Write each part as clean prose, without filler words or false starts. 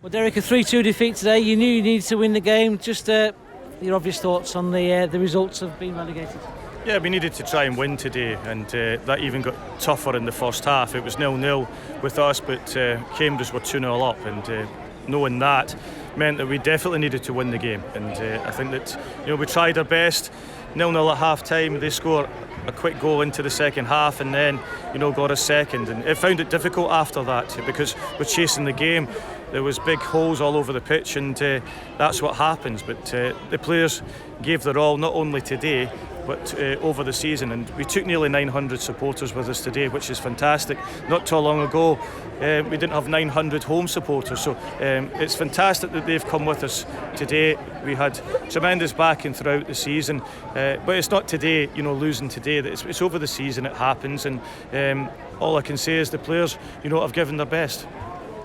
Well, Derek, a 3-2 defeat today. You knew you needed to win the game. Just your obvious thoughts on the results of being relegated. Yeah, we needed to try and win today, and that even got tougher in the first half. It was 0-0 with us, but Cambridge were 2-0 up, and knowing that meant that we definitely needed to win the game. And I think that we tried our best. 0-0 at half time. They scored a quick goal into the second half, and then got a second, and it found it difficult after that because we're chasing the game. There was big holes all over the pitch, and that's what happens. But the players gave their all, not only today but over the season, and we took nearly 900 supporters with us today, which is fantastic. Not too long ago we didn't have 900 home supporters, so it's fantastic that they've come with us today. We had tremendous backing throughout the season, but it's not today, losing today. It's over the season, it happens, and all I can say is the players have given their best.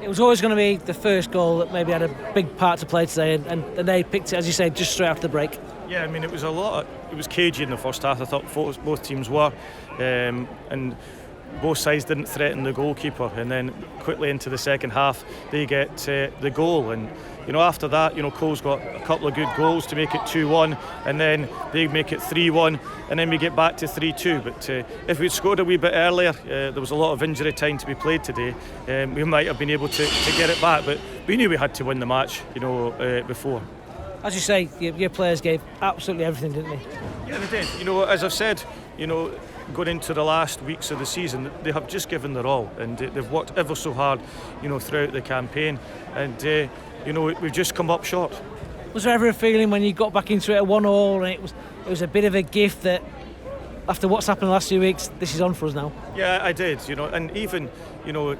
It was always going to be the first goal that maybe had a big part to play today, and they picked it, as you say, just straight after the break. Yeah, I mean, it was cagey in the first half. I thought both teams were, and both sides didn't threaten the goalkeeper, and then quickly into the second half they get the goal, and after that Cole's got a couple of good goals to make it 2-1, and then they make it 3-1, and then we get back to 3-2. But if we'd scored a wee bit earlier, there was a lot of injury time to be played today, we might have been able to get it back, but we knew we had to win the match before. As you say, your players gave absolutely everything, didn't they? Yeah, they did. As I've said, going into the last weeks of the season, they have just given their all, and they've worked ever so hard, throughout the campaign, and we've just come up short. Was there ever a feeling when you got back into it at 1-1, and it was a bit of a gift that after what's happened the last few weeks, this is on for us now? Yeah, I did, and even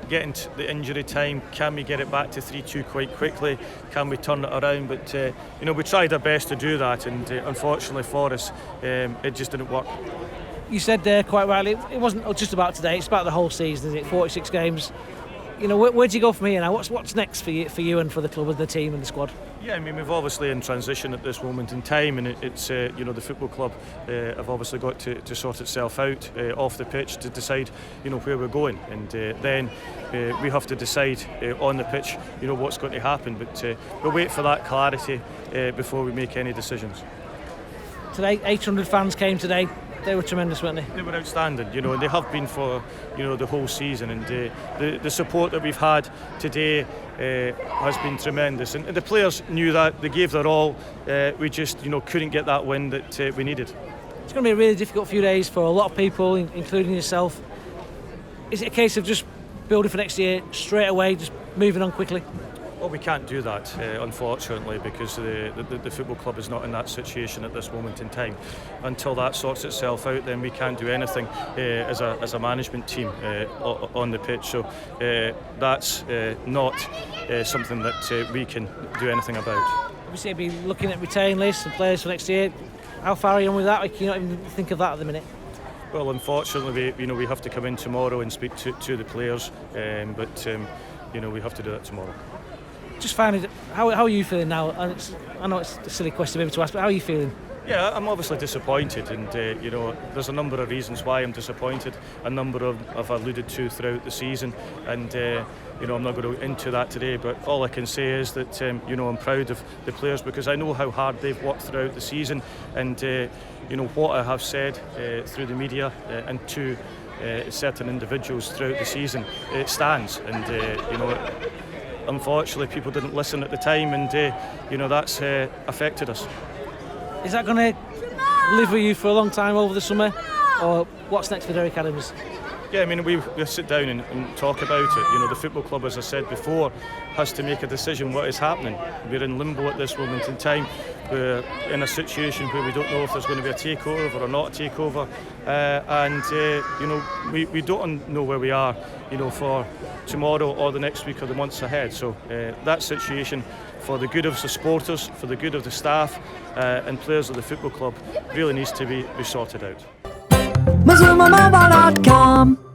getting to the injury time, can we get it back to 3-2 quite quickly? Can we turn it around? But we tried our best to do that, and unfortunately for us, it just didn't work. You said there quite rightly, it wasn't just about today, it's about the whole season, isn't it? 46 games. Where do you go from here now? What's next for you and for the club and the team and the squad? Yeah, I mean, we've obviously in transition at this moment in time, and it's the football club have obviously got to sort itself out off the pitch to decide where we're going, and then we have to decide on the pitch what's going to happen. But we'll wait for that clarity before we make any decisions. Today, 800 fans came today. They were tremendous, weren't they? They were outstanding, and they have been for the whole season, and the support that we've had today has been tremendous, and the players knew that. They gave their all. We just couldn't get that win that we needed. It's going to be a really difficult few days for a lot of people, including yourself. Is it a case of just building for next year straight away, just moving on quickly? Well, we can't do that, unfortunately, because the football club is not in that situation at this moment in time. Until that sorts itself out, then we can't do anything as a management team on the pitch. So that's not something that we can do anything about. Obviously, you'll be looking at retain lists and players for next year. How far are you on with that? Can you not even think of that at the minute? Well, unfortunately, we have to come in tomorrow and speak to the players, but we have to do that tomorrow. Just finding, how are you feeling now? And I know it's a silly question maybe to ask, but how are you feeling? Yeah, I'm obviously disappointed, and there's a number of reasons why I'm disappointed. A number of I've alluded to throughout the season, and I'm not going to go into that today. But all I can say is that I'm proud of the players, because I know how hard they've worked throughout the season, and what I have said through the media and to certain individuals throughout the season, it stands, and unfortunately, people didn't listen at the time, and that's affected us. Is that going to live with you for a long time over the summer, or what's next for Derek Adams? Yeah, I mean, we sit down and talk about it. The football club, as I said before, has to make a decision what is happening. We're in limbo at this moment in time. We're in a situation where we don't know if there's going to be a takeover or not a takeover, and we don't know where we are, for tomorrow or the next week or the months ahead. So that situation, for the good of the supporters, for the good of the staff and players of the football club, really needs to be sorted out. MazummaMobile.com